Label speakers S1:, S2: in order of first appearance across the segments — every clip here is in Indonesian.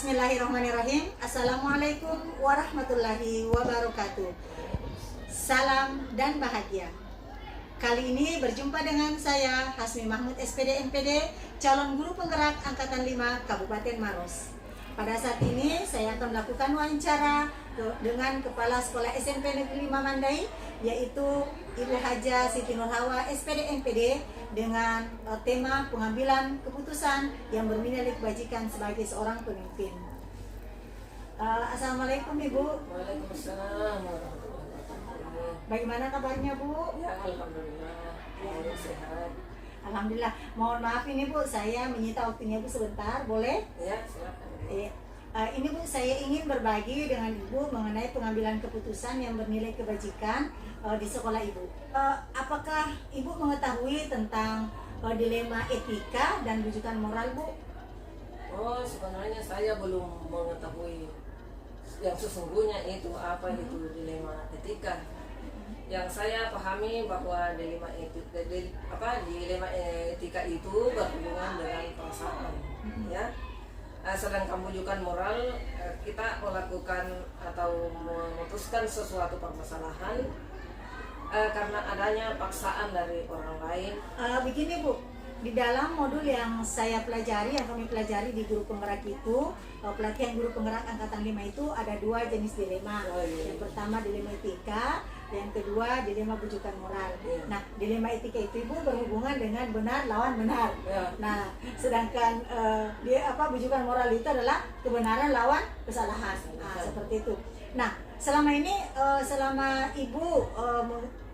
S1: Bismillahirrahmanirrahim. Assalamualaikum warahmatullahi wabarakatuh. Salam dan bahagia. Kali ini berjumpa dengan saya Hasmi Mahmud SPD MPD, calon guru penggerak Angkatan 5 Kabupaten Maros. Pada saat ini saya akan melakukan wawancara dengan Kepala Sekolah SMP Negeri 5 Mandai, yaitu Ibu Haja Siti Nurhawa SPD MPD, dengan tema pengambilan keputusan yang bernilai kebajikan sebagai seorang pemimpin. Assalamualaikum Ibu.
S2: Waalaikumsalam warahmatullahi wabarakatuh.
S1: Bagaimana kabarnya Bu?
S2: Ya, alhamdulillah. Ya, sehat.
S1: Alhamdulillah. Mohon maaf ini Bu, saya menyita waktunya Bu sebentar, boleh?
S2: Ya, silakan.
S1: Ini Bu, saya ingin berbagi dengan Ibu mengenai pengambilan keputusan yang bernilai kebajikan di sekolah Ibu. Apakah Ibu mengetahui tentang dilema etika dan rujukan moral Bu?
S2: Oh, sebenarnya saya belum mengetahui yang sesungguhnya itu apa itu dilema etika. Yang saya pahami bahwa dilema etika itu berhubungan dengan perasaan, ya. Sedangkan rujukan moral, kita melakukan atau memutuskan sesuatu permasalahan karena adanya paksaan dari orang lain.
S1: Begini Bu, di dalam modul yang saya pelajari, yang kami pelajari di guru penggerak itu, pelatihan guru penggerak Angkatan 5 itu ada dua jenis dilema.
S2: Oh, iya.
S1: Yang pertama dilema etika, yang kedua dilema rujukan moral.
S2: Iya.
S1: Nah, dilema etika itu Ibu berhubungan dengan benar lawan benar.
S2: Ya.
S1: Nah, sedangkan rujukan moral itu adalah kebenaran lawan kesalahan. Nah, seperti itu. Nah, selama ini selama Ibu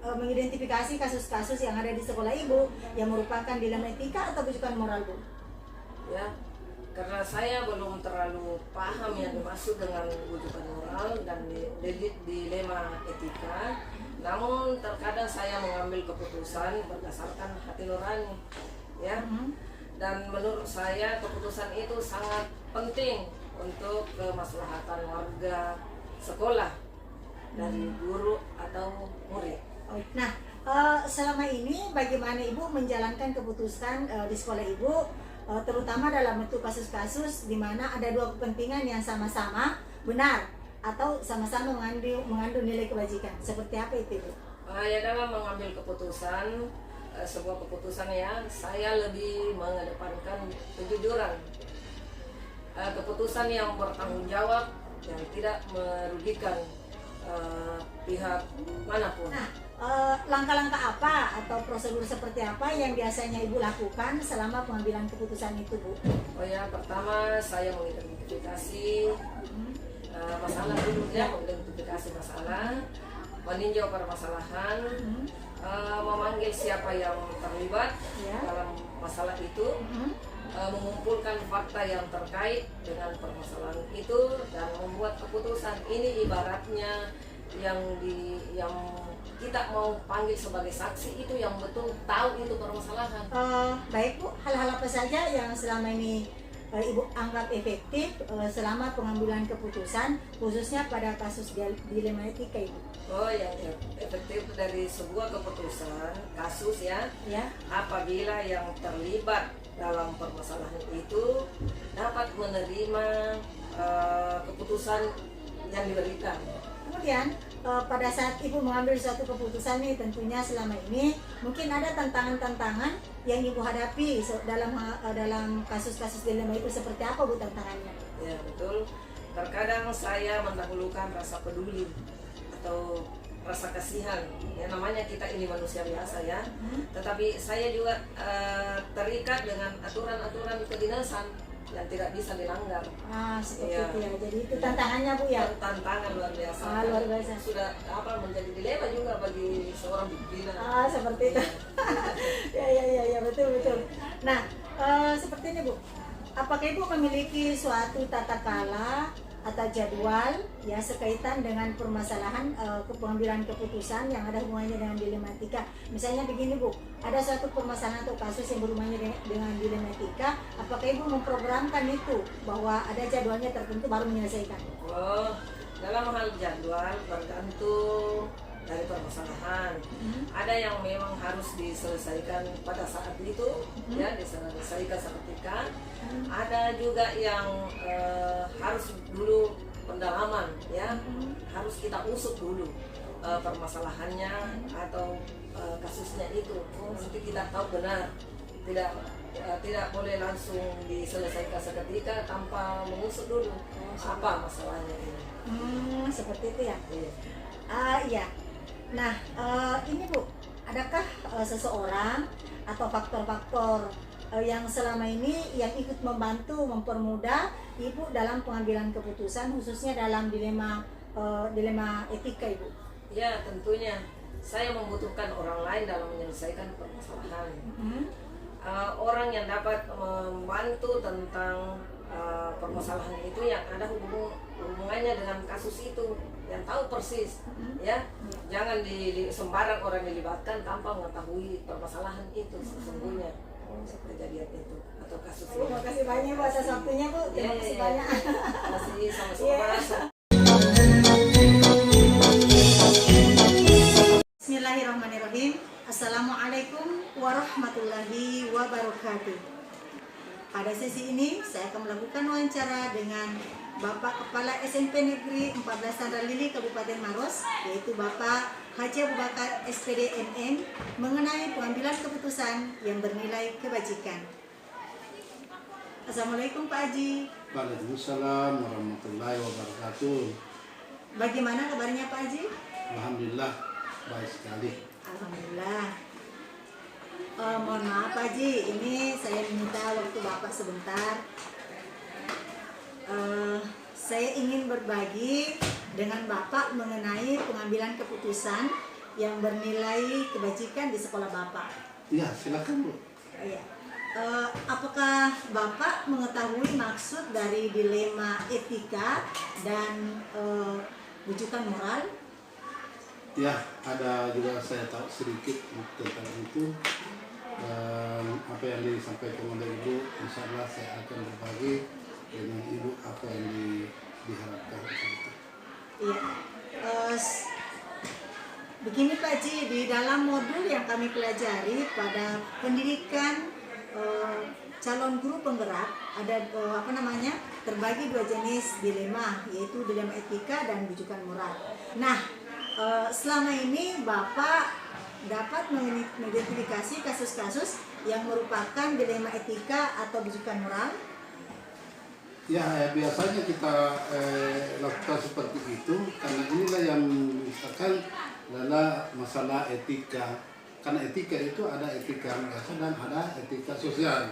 S1: mengidentifikasi kasus-kasus yang ada di sekolah Ibu yang merupakan dilema etika atau rujukan moral Bu?
S2: Ya, karena saya belum terlalu paham yang dimaksud dengan rujukan moral dan dilema etika, namun terkadang saya mengambil keputusan berdasarkan hati nurani, ya. Dan menurut saya keputusan itu sangat penting untuk kemaslahatan warga sekolah, dari guru atau murid.
S1: Nah, selama ini bagaimana Ibu menjalankan keputusan di sekolah Ibu, terutama dalam bentuk kasus-kasus di mana ada dua kepentingan yang sama-sama benar atau sama-sama mengandung nilai kebajikan. Seperti apa itu Ibu?
S2: Ya, dalam mengambil keputusan, sebuah keputusan ya, saya lebih mengedepankan kejujuran. Keputusan yang bertanggung jawab, yang tidak merugikan pihak manapun.
S1: Nah, langkah-langkah apa atau prosedur seperti apa yang biasanya Ibu lakukan selama pengambilan keputusan itu Bu?
S2: Oh ya, pertama saya mengidentifikasi masalah dulu ya, mengidentifikasi masalah, meninjau permasalahan, memanggil siapa yang terlibat dalam masalah itu, mengumpulkan fakta yang terkait dengan permasalahan itu dan membuat keputusan. Ini ibaratnya yang kita mau panggil sebagai saksi itu yang betul tahu itu permasalahan.
S1: Baik Bu, hal-hal apa saja yang selama ini Ibu anggap efektif selama pengambilan keputusan, khususnya pada kasus dilema etika Ibu?
S2: Oh, yang efektif dari sebuah keputusan kasus ya, apabila yang terlibat dalam permasalahan itu dapat menerima keputusan yang diberikan.
S1: Kemudian pada saat Ibu mengambil suatu keputusan nih, tentunya selama ini mungkin ada tantangan-tantangan yang Ibu hadapi dalam kasus-kasus dilema itu. Seperti apa Bu tantangannya?
S2: Ya betul, terkadang saya mendahulukan rasa peduli atau rasa kasihan, ya namanya kita ini manusia biasa ya, tetapi saya juga terikat dengan aturan-aturan kedinasan yang tidak bisa dilanggar.
S1: Seperti itu ya, jadi itu tantangannya Bu ya?
S2: Tantangan luar biasa.
S1: Luar biasa.
S2: Sudah menjadi dilema juga bagi seorang pimpinan.
S1: Seperti itu. ya betul. Nah, seperti ini Bu, apakah Ibu memiliki suatu tata kala atau jadwal ya sekaitan dengan permasalahan pengambilan keputusan yang ada hubungannya dengan dilema etika? Misalnya begini Bu, ada suatu permasalahan atau kasus yang berhubungannya dengan dilema etika, apakah Ibu memprogramkan itu bahwa ada jadwalnya tertentu baru menyelesaikan?
S2: Oh, dalam hal jadwal bergantung dari permasalahan. Ada yang memang harus diselesaikan pada saat itu, ya diselesaikan seketika. Ada juga yang harus dulu pendalaman, ya harus kita usut dulu permasalahannya atau kasusnya itu. Nanti kita tahu benar, tidak boleh langsung diselesaikan seketika tanpa mengusut dulu apa masalahnya ini.
S1: Seperti itu ya.
S2: Iya.
S1: Iya. Nah, ini Bu, adakah seseorang atau faktor-faktor yang selama ini yang ikut membantu mempermudah Ibu dalam pengambilan keputusan, khususnya dalam dilema etika, Ibu?
S2: Ya, tentunya saya membutuhkan orang lain dalam menyelesaikan permasalahan. Orang yang dapat membantu tentang permasalahan itu yang ada hubungannya dengan kasus itu, yang tahu persis, ya jangan sembarang orang dilibatkan tanpa mengetahui permasalahan itu sesungguhnya kejadian itu atau kasus itu.
S1: Terima kasih banyak Bu atas waktunya Bu. Terima kasih banyak.
S2: Terima kasih sama-sama.
S1: Bismillahirrahmanirrahim. Assalamualaikum warahmatullahi wabarakatuh. Pada sesi ini saya akan melakukan wawancara dengan Bapak Kepala SMP Negeri 14 Sandra Lili Kabupaten Maros, yaitu Bapak Haji Abu Bakar SPD MM, mengenai pengambilan keputusan yang bernilai kebajikan. Assalamualaikum Pak Haji.
S3: Waalaikumsalam warahmatullahi wabarakatuh.
S1: Bagaimana kabarnya Pak Haji?
S3: Alhamdulillah baik sekali.
S1: Alhamdulillah. Mohon maaf Pak Haji, ini saya minta waktu Bapak sebentar. Saya ingin berbagi dengan Bapak mengenai pengambilan keputusan yang bernilai kebajikan di sekolah Bapak.
S3: Ya, silakan Bu.
S1: Iya. Apakah Bapak mengetahui maksud dari dilema etika dan rujukan moral?
S3: Ya, ada juga saya tahu sedikit tentang itu. Apa yang disampaikan oleh Ibu, insya Allah saya akan berbagi dengan Ibu apa yang diharapkan.
S1: Iya. Begini Pak Haji, di dalam modul yang kami pelajari pada pendidikan calon guru penggerak ada terbagi dua jenis dilema, yaitu dilema etika dan rujukan moral. Nah, selama ini Bapak dapat mengidentifikasi kasus-kasus yang merupakan dilema etika atau rujukan moral?
S3: Ya, biasanya kita lakukan seperti itu karena inilah yang misalkan adalah masalah etika. Karena etika itu ada etika biasa dan ada etika sosial.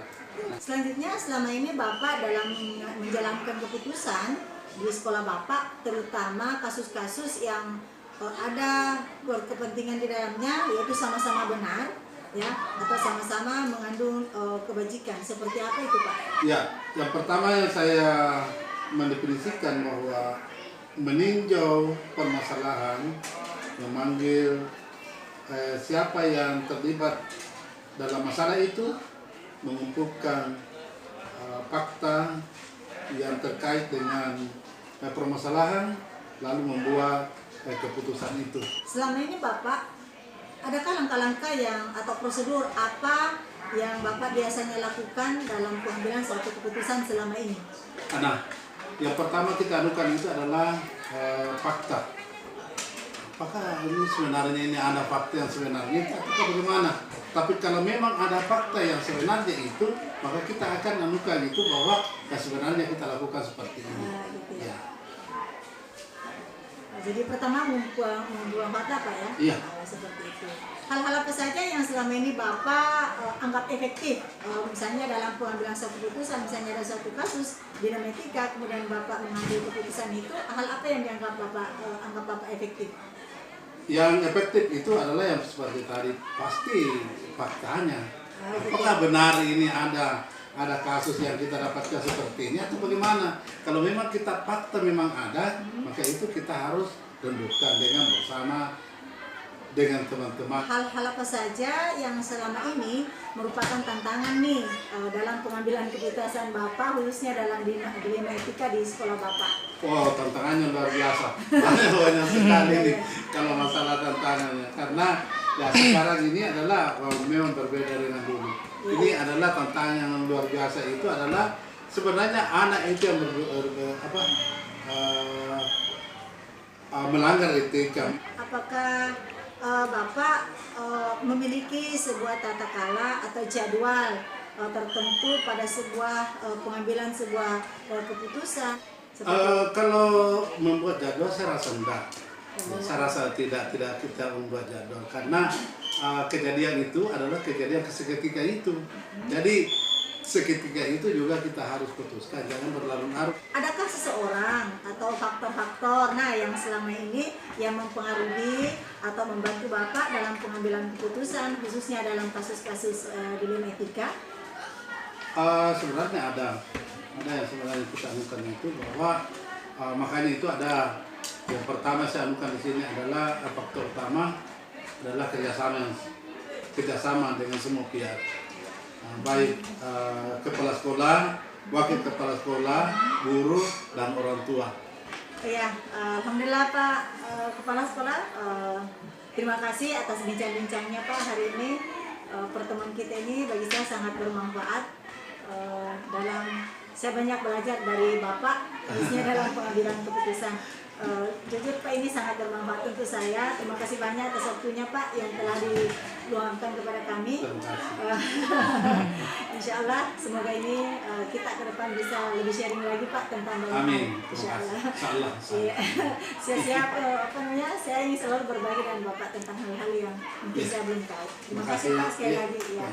S1: Selanjutnya, selama ini Bapak dalam menjalankan keputusan di sekolah Bapak, terutama kasus-kasus yang ada berkepentingan di dalamnya, yaitu sama-sama benar, ya, atau sama-sama mengandung kebajikan. Seperti apa itu Pak?
S3: Ya, yang pertama yang saya mendefinisikan bahwa meninjau permasalahan, memanggil siapa yang terlibat dalam masalah itu, mengumpulkan fakta yang terkait dengan permasalahan, lalu membuat keputusan itu.
S1: Selama ini Bapak, adakah langkah-langkah yang atau prosedur apa yang Bapak biasanya lakukan dalam pengambilan suatu keputusan selama ini?
S3: Nah, yang pertama kita anukan itu adalah fakta. Apakah ini sebenarnya ini ada fakta yang sebenarnya atau bagaimana? Tapi kalau memang ada fakta yang sebenarnya itu, maka kita akan anukan itu bahwa sebenarnya kita lakukan seperti ini.
S1: Gitu ya.
S3: Ya.
S1: Jadi pertama membuang fakta Pak ya?
S3: Iya.
S1: Seperti itu. Hal-hal apa saja yang selama ini Bapak anggap efektif? Misalnya dalam pengambilan suatu keputusan, misalnya ada suatu kasus dilema etika, kemudian Bapak mengambil keputusan itu, hal apa yang dianggap Bapak efektif?
S3: Yang efektif itu adalah yang seperti tadi, pasti faktanya. Apakah benar ini ada kasus yang kita dapatkan seperti ini atau bagaimana? Kalau memang kita fakta memang ada, maka itu kita harus tentukan dengan bersama dengan teman-teman.
S1: Hal-hal apa saja yang selama ini merupakan tantangan nih dalam pengambilan keputusan Bapak, khususnya dalam dilema etika di sekolah Bapak?
S3: Wow, tantangannya luar biasa. Banyak sekali nih kalau masalah tantangannya. Karena ya sekarang ini adalah memang berbeda dengan dulu. Ini adalah tantangan yang luar biasa, itu adalah sebenarnya anak itu yang melanggar etika.
S1: Apakah Bapak memiliki sebuah tata kala atau jadwal tertentu pada sebuah pengambilan sebuah keputusan?
S3: Kalau membuat jadwal saya rasa enggak. Saya rasa tidak kita membuat jadwal karena kejadian itu adalah kejadian seketika itu. Jadi seketika itu juga kita harus putuskan, jangan berlarut-larut.
S1: Adakah seseorang atau faktor-faktor yang selama ini yang mempengaruhi atau membantu Bapak dalam pengambilan keputusan, khususnya dalam kasus-kasus dilema etika?
S3: Sebenarnya ada yang sebenarnya kita anukan itu bahwa makanya itu ada yang pertama saya anukan di sini adalah faktor utama adalah kerjasama dengan semua pihak. Baik kepala sekolah, wakil kepala sekolah, guru, dan orang tua.
S1: Iya, alhamdulillah Pak Kepala Sekolah, terima kasih atas bincang-bincangnya Pak hari ini. Pertemuan kita ini bagi saya sangat bermanfaat. Saya banyak belajar dari Bapak, khususnya dalam pengambilan keputusan. Jujur Pak, ini sangat bermanfaat untuk saya. Terima kasih banyak atas waktunya Pak yang telah diluangkan kepada kami. Insya Allah semoga ini kita ke depan bisa lebih sharing lagi Pak tentang
S3: Amin.
S1: Insya Allah.
S3: Iya.
S1: Saya siap saya ingin selalu berbagi dengan Bapak tentang hal-hal yang mungkin saya belum tahu. Terima kasih Pak sekali lagi. Ya.